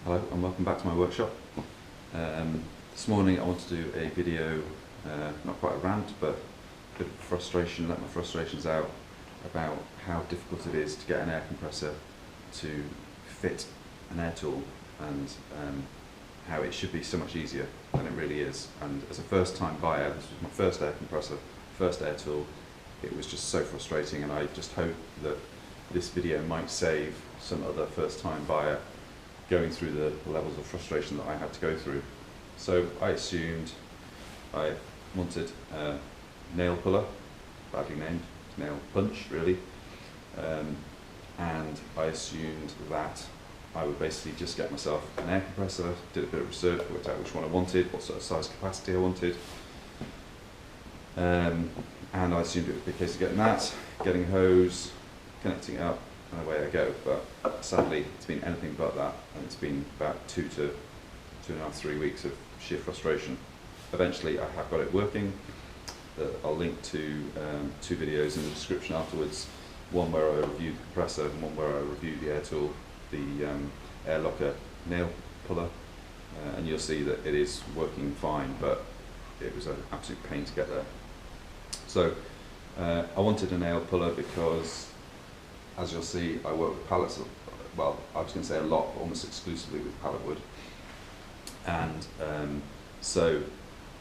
Hello and welcome back to my workshop. This morning I want to do a video, not quite a rant, but a bit of frustration, let my frustrations out about how difficult it is to get an air compressor to fit an air tool, and how it should be so much easier than it really is. And as a first time buyer, this was my first air compressor, first air tool, it was just so frustrating, and I just hope that this video might save some other first time buyer going through the levels of frustration that I had to go through. So I assumed I wanted a nail puller, badly named, nail punch really, and I assumed that I would basically just get myself an air compressor, did a bit of research, worked out which one I wanted, what sort of size capacity I wanted, and I assumed it would be a case of getting that, getting a hose, connecting it up, and away I go. But sadly it's been anything but that, and it's been about 2 to 2.5, 3 weeks of sheer frustration. Eventually I have got it working. I'll link to 2 videos in the description afterwards, one where I reviewed the compressor and one where I reviewed the air tool, the air locker nail puller, and you'll see that it is working fine, but it was an absolute pain to get there. So I wanted a nail puller because, as you'll see, I work with pallets, well, I was going to say a lot, but almost exclusively with pallet wood. And so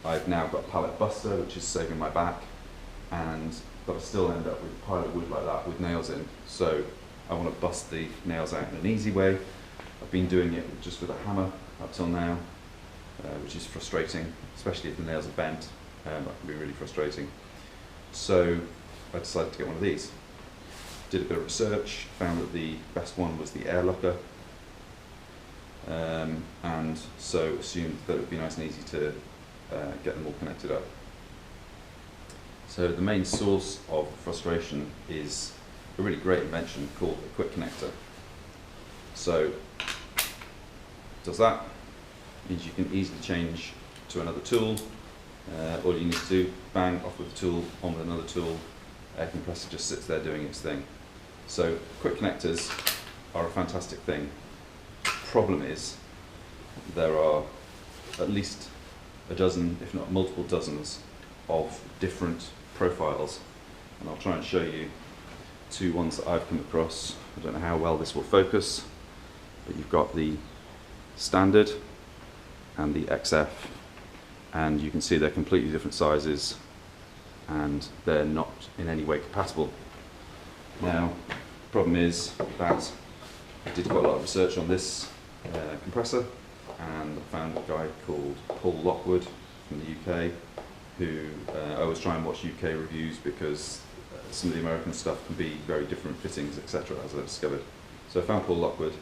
I've now got a pallet buster, which is saving my back, but I still end up with pilot wood like that with nails in. So I want to bust the nails out in an easy way. I've been doing it just with a hammer up till now, which is frustrating, especially if the nails are bent. That can be really frustrating. So I decided to get one of these. Did a bit of research, found that the best one was the air locker, and so assumed that it would be nice and easy to get them all connected up. So the main source of frustration is a really great invention called a quick connector. So does that, means you can easily change to another tool. All you need to do, bang, off with the tool, on with another tool, air compressor just sits there doing its thing. So quick connectors are a fantastic thing. Problem is, there are at least a dozen, if not multiple dozens, of different profiles, and I'll try and show you 2 ones that I've come across. I don't know how well this will focus, but you've got the Standard and the XF, and you can see they're completely different sizes and they're not in any way compatible. Now, the problem is that I did quite a lot of research on this compressor, and I found a guy called Paul Lockwood from the UK, who I always try and watch UK reviews because some of the American stuff can be very different fittings, etc., as I discovered. So I found Paul Lockwood,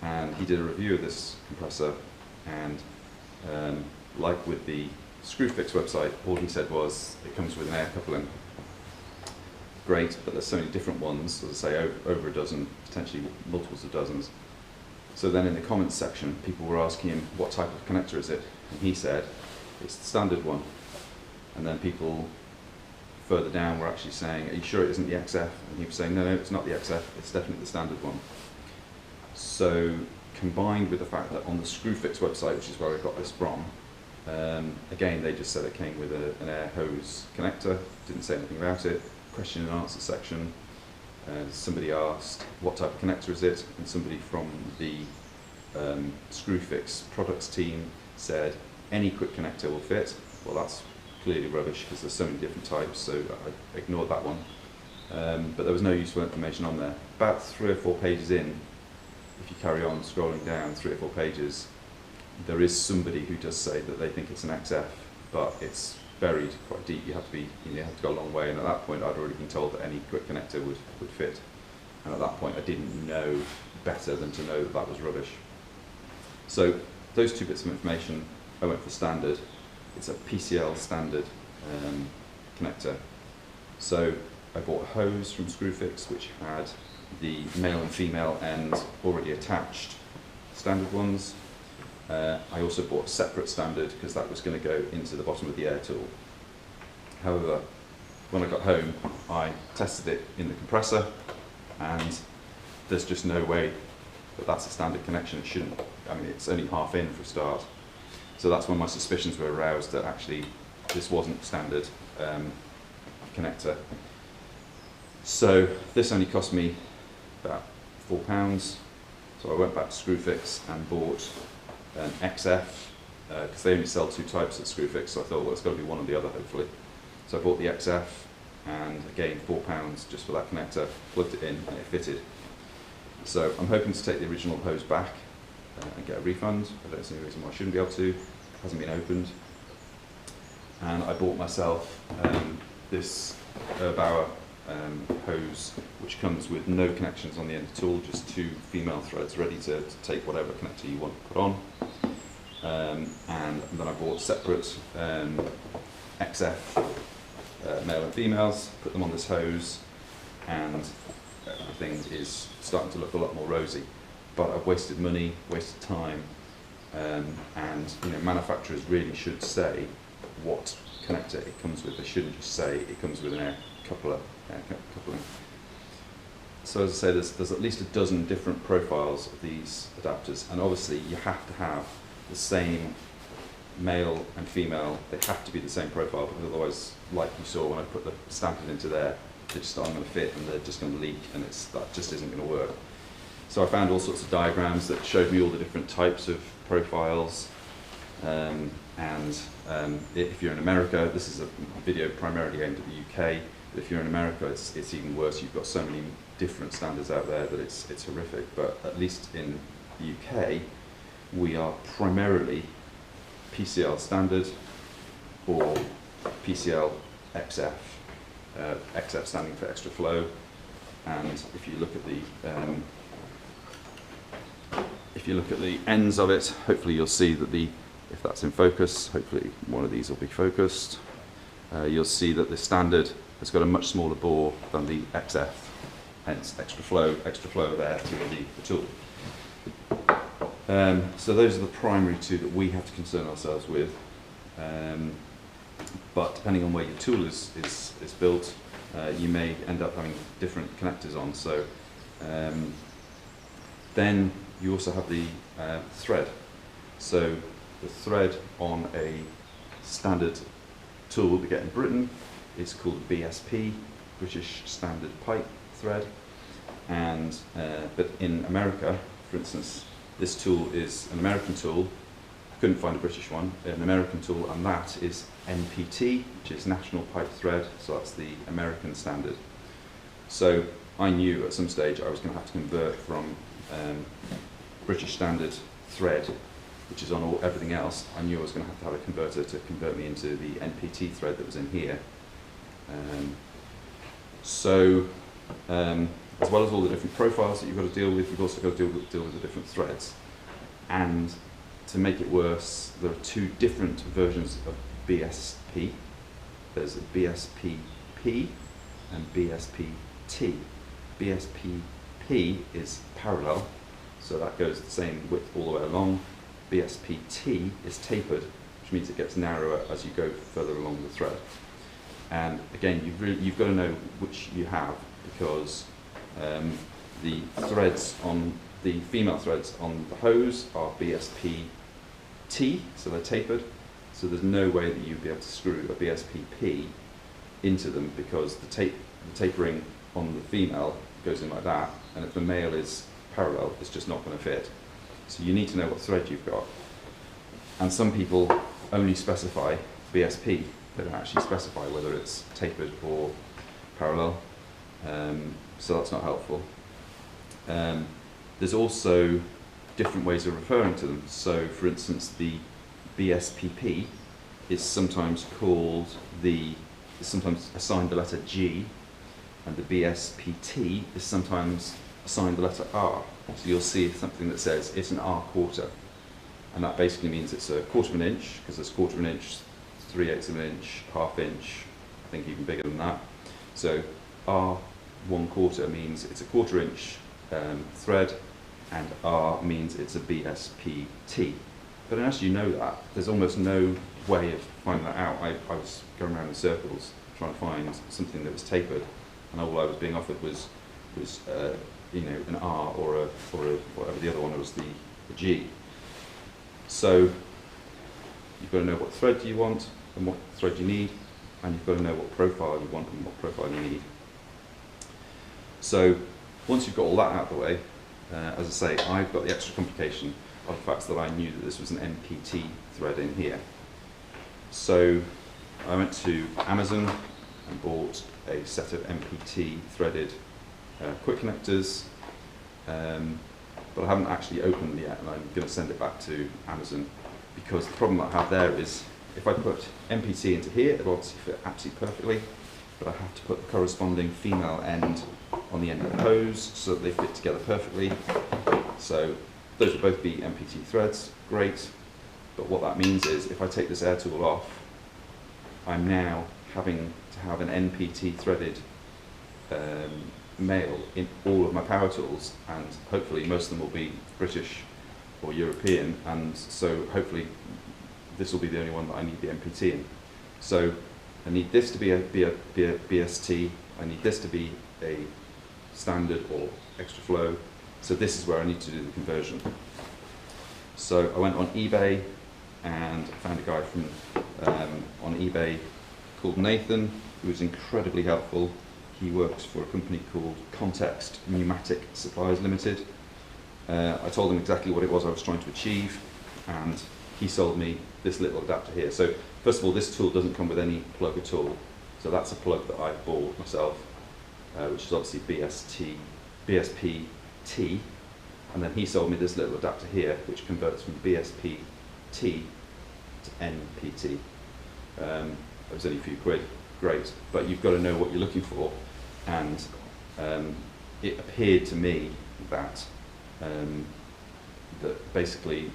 and he did a review of this compressor, and like with the Screwfix website, all he said was it comes with an air coupling. Great, but there's so many different ones, as I say, over a dozen, potentially multiples of dozens. So then in the comments section, people were asking him what type of connector is it, and he said it's the standard one. And then people further down were actually saying, are you sure it isn't the XF? And he was saying, no, it's not the XF, it's definitely the standard one. So combined with the fact that on the Screwfix website, which is where I got this from, again, they just said it came with an air hose connector, didn't say anything about it. Question and answer section, somebody asked what type of connector is it, and somebody from the Screwfix products team said any quick connector will fit. Well, that's clearly rubbish because there's so many different types, so I ignored that one. But there was no useful information on there. About 3 or 4 pages in, if you carry on scrolling down 3 or 4 pages, there is somebody who does say that they think it's an XF, but it's buried quite deep. You have to go a long way, and at that point I'd already been told that any quick connector would fit, and at that point I didn't know better than to know that that was rubbish. So those 2 bits of information, I went for Standard. It's a PCL Standard connector. So I bought a hose from Screwfix which had the male and female end already attached, standard ones. I also bought a separate Standard because that was going to go into the bottom of the air tool. However, when I got home, I tested it in the compressor, and there's just no way that that's a standard connection. It shouldn't I mean, it's only half in for a start. So that's when my suspicions were aroused that actually this wasn't standard connector. So this only cost me about £4. So I went back to Screwfix and bought an XF, because they only sell 2 types at Screwfix, so I thought, well, it's got to be one or the other, hopefully. So I bought the XF, and again, £4 just for that connector, plugged it in, and it fitted. So I'm hoping to take the original hose back and get a refund. I don't see any reason why I shouldn't be able to. It hasn't been opened. And I bought myself this Bauer hose, which comes with no connections on the end at all, just 2 female threads ready to take whatever connector you want to put on. And then I bought separate XF male and females, put them on this hose, and everything is starting to look a lot more rosy. But I've wasted money, wasted time, and manufacturers really should say what connector it comes with. They shouldn't just say it comes with an air coupling. So as I say, there's at least a dozen different profiles of these adapters, and obviously you have to have the same male and female. They have to be the same profile, because otherwise, like you saw when I put the Standard into there, they just aren't going to fit and they're just going to leak, and that just isn't going to work. So I found all sorts of diagrams that showed me all the different types of profiles, and if you're in America, this is a video primarily aimed at the UK. If you're in America, it's even worse. You've got so many different standards out there that it's horrific. But at least in the UK, we are primarily PCL Standard or PCL XF. XF standing for extra flow. And if you look at the ends of it, hopefully you'll see that if that's in focus, hopefully one of these will be focused. You'll see that the Standard has got a much smaller bore than the XF, hence extra flow of air to the tool. So those are the primary 2 that we have to concern ourselves with. But depending on where your tool is built, you may end up having different connectors on. So then you also have the thread. So the thread on a standard tool we get in Britain is called BSP, British Standard Pipe Thread. And but in America, for instance, this tool is an American tool. I couldn't find a British one, an American tool, and that is NPT, which is National Pipe Thread, so that's the American standard. So I knew at some stage I was going to have to convert from British Standard thread, which is on everything else. I knew I was going to have a converter to convert me into the NPT thread that was in here. As well as all the different profiles that you've got to deal with, you've also got to deal with the different threads. And to make it worse, there are 2 different versions of BSP. There's a BSPP and BSPT. BSPP is parallel, so that goes the same width all the way along. BSPT is tapered, which means it gets narrower as you go further along the thread. And again, you've got to know which you have, because the threads on the female threads on the hose are BSPT, so they're tapered. So there's no way that you'd be able to screw a BSPP into them, because the tapering on the female goes in like that, and if the male is parallel, it's just not going to fit. So you need to know what thread you've got. And some people only specify BSP. They don't actually specify whether it's tapered or parallel. So that's not helpful. There's also different ways of referring to them. So for instance, the BSPP is sometimes assigned the letter G, and the BSPT is sometimes assigned the letter R. So you'll see something that says it's an R quarter, and that basically means it's a 1/4 of an inch, because there's 1/4 of an inch, 3/8 of an inch, 1/2 inch, I think even bigger than that. So R 1/4 means it's a 1/4 inch thread, and R means it's a BSPT. But unless you know that, there's almost no way of finding that out. I was going around in circles trying to find something that was tapered, and all I was being offered was an R or whatever the other one was, the G. So you've got to know what thread you want and what thread you need, and you've got to know what profile you want and what profile you need. So once you've got all that out of the way, as I say, I've got the extra complication of the fact that I knew that this was an NPT thread in here. So I went to Amazon and bought a set of NPT threaded quick connectors, but I haven't actually opened them yet, and I'm going to send it back to Amazon, because the problem that I have there is if I put NPT into here, it'll obviously fit absolutely perfectly, but I have to put the corresponding female end on the end of the hose so that they fit together perfectly. So those will both be NPT threads, great, but what that means is if I take this air tool off, I'm now having to have an NPT threaded male in all of my power tools, and hopefully most of them will be British or European, and so hopefully this will be the only one that I need the NPT in. So I need this to be a BST, I need this to be a standard or extra flow, so this is where I need to do the conversion. So I went on eBay and found a guy from on eBay called Nathan, who was incredibly helpful. He works for a company called Context Pneumatic Supplies Limited. I told him exactly what it was I was trying to achieve, and he sold me this little adapter here. So first of all, this tool doesn't come with any plug at all. So that's a plug that I bought myself, which is obviously BSPT, and then he sold me this little adapter here, which converts from BSPT to NPT. It was only a few quid, great, but you've got to know what you're looking for, and it appeared to me that that basically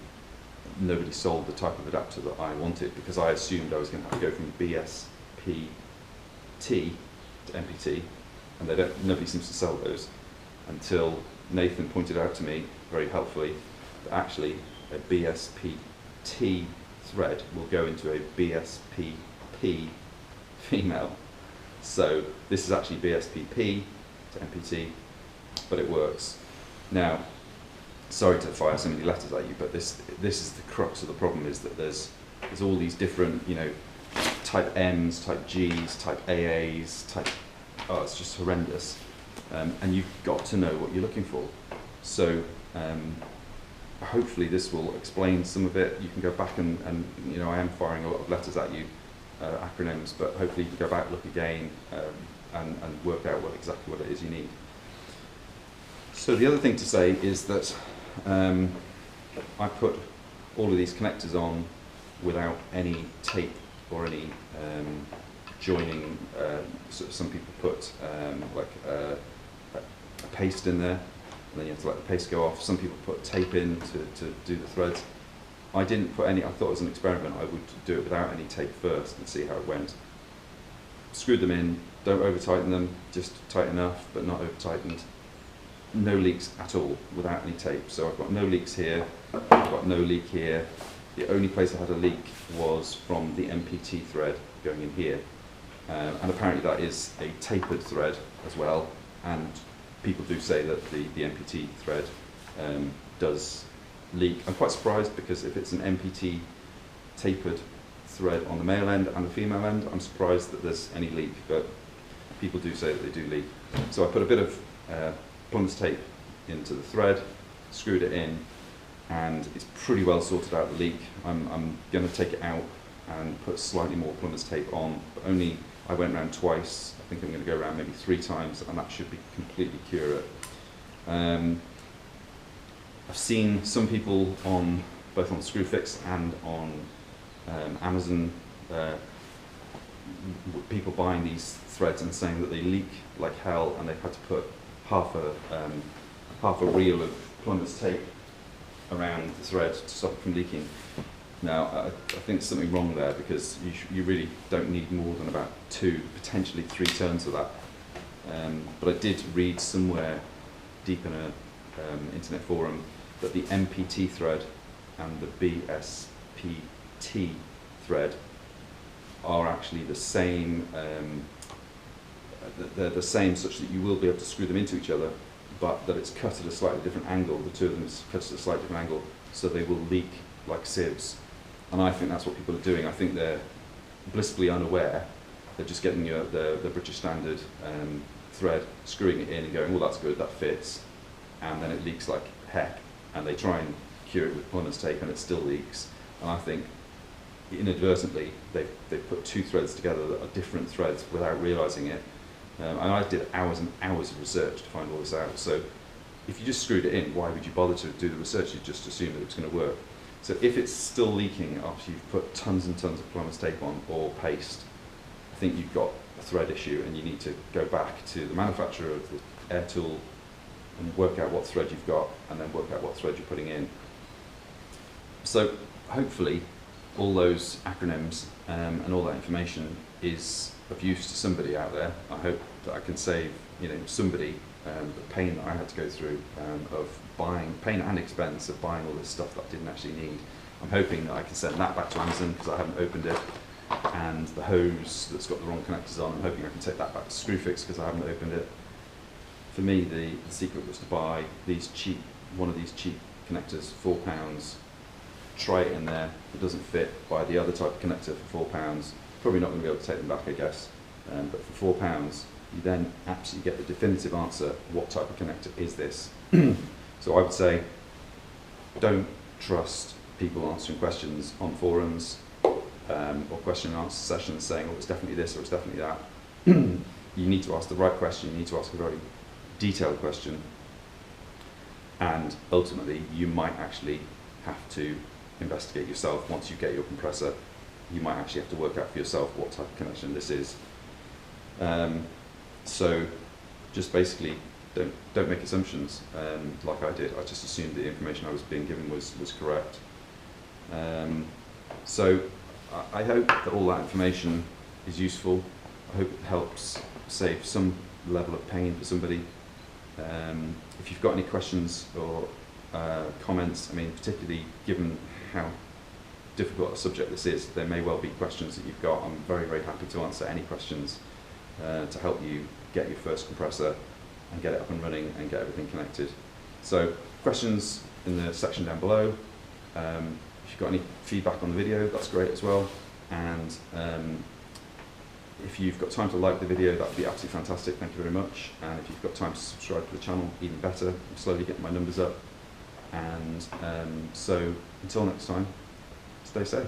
nobody sold the type of adapter that I wanted, because I assumed I was going to have to go from BSPT to NPT, and nobody seems to sell those, until Nathan pointed out to me very helpfully that actually a BSPT thread will go into a BSPP female. So this is actually BSPP to NPT, but it works. Now, sorry to fire so many letters at you, but this is the crux of the problem, is that there's all these different, type M's, type G's, type AA's, oh, it's just horrendous. And you've got to know what you're looking for. So hopefully this will explain some of it. You can go back and I am firing a lot of letters at you, acronyms, but hopefully you can go back, look again, and work out exactly what it is you need. So the other thing to say is that I put all of these connectors on without any tape or any joining. So some people put like a paste in there, and then you have to let the paste go off. Some people put tape in to do the threads. I didn't put any. I thought it was an experiment. I would do it without any tape first and see how it went. Screwed them in. Don't over tighten them. Just tight enough, but not over tightened. No leaks at all without any tape. So I've got no leaks here. I've got no leak here. The only place I had a leak was from the NPT thread going in here, and apparently that is a tapered thread as well. And people do say that the NPT thread does leak. I'm quite surprised, because if it's an NPT tapered thread on the male end and the female end, I'm surprised that there's any leak, but people do say that they do leak. So I put a bit of plumber's tape into the thread, screwed it in, and it's pretty well sorted out the leak. I'm going to take it out and put slightly more plumber's tape on, but only I went around twice. I think I'm going to go around maybe 3 times, and that should be completely cure it. I've seen some people both on Screwfix and on Amazon, people buying these threads and saying that they leak like hell, and they've had to put half a reel of plumber's tape around the thread to stop it from leaking. Now, I think there's something wrong there, because you really don't need more than about 2, potentially 3 turns of that. But I did read somewhere deep in an internet forum that the NPT thread and the BSPT thread are actually the same. They're the same, such that you will be able to screw them into each other, but that it's cut at a slightly different angle. The two of them is cut at a slightly different angle, so they will leak like sieves. And I think that's what people are doing. I think they're blissfully unaware. They're just getting the British Standard thread, screwing it in and going, well, that's good, that fits. And then it leaks like heck. And they try and cure it with plumber's tape and it still leaks. And I think inadvertently they've put two threads together that are different threads without realising it. And I did hours and hours of research to find all this out. So if you just screwed it in, why would you bother to do the research? You just assume that it's going to work. So if it's still leaking after you've put tons and tons of plumber's tape on or paste, I think you've got a thread issue and you need to go back to the manufacturer of the air tool and work out what thread you've got and then work out what thread you're putting in. So hopefully all those acronyms and all that information is of use to somebody out there. I hope that I can save somebody the pain that I had to go through of buying, pain and expense of buying all this stuff that I didn't actually need. I'm hoping that I can send that back to Amazon because I haven't opened it, and the hose that's got the wrong connectors on, I'm hoping I can take that back to Screwfix because I haven't opened it. For me, the secret was to buy one of these cheap connectors, £4, try it in there, if it doesn't fit, buy the other type of connector for £4. Probably not going to be able to take them back, I guess, but for £4 you then absolutely get the definitive answer, what type of connector is this? So I would say, don't trust people answering questions on forums or question and answer sessions saying, oh, it's definitely this or it's definitely that. You need to ask the right question, you need to ask a very detailed question, and ultimately you might actually have to investigate yourself. Once you get your compressor, you might actually have to work out for yourself what type of connection this is. So just basically don't make assumptions like I did. I just assumed the information I was being given was correct. So I hope that all that information is useful. I hope it helps save some level of pain for somebody. If you've got any questions or comments, I mean, particularly given how difficult a subject this is, there may well be questions that you've got. I'm very, very happy to answer any questions to help you get your first compressor and get it up and running and get everything connected. So questions in the section down below. If you've got any feedback on the video, that's great as well. And if you've got time to like the video, that would be absolutely fantastic. Thank you very much. And if you've got time to subscribe to the channel, even better. I'm slowly getting my numbers up. And so until next time, stay safe.